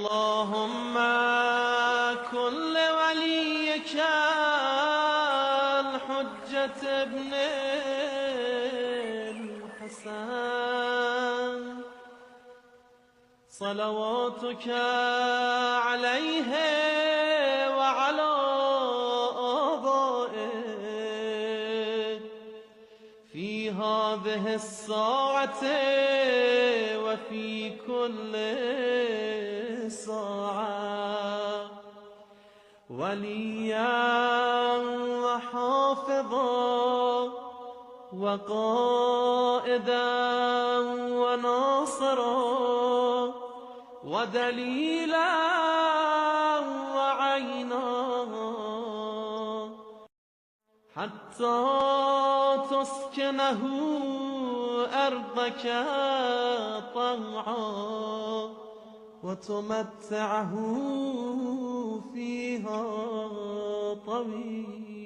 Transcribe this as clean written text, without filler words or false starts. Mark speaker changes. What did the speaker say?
Speaker 1: اللهم كن لوليك الحجة ابن الحسن صلواتك عليه وعلى آبائه في هذه الساعة وفي كل ساعة وليا وحافظا وقائدا وناصرا ودليلا وعينا حتى تسكنه أرضك طوعا وتمتعه فيها طويلا.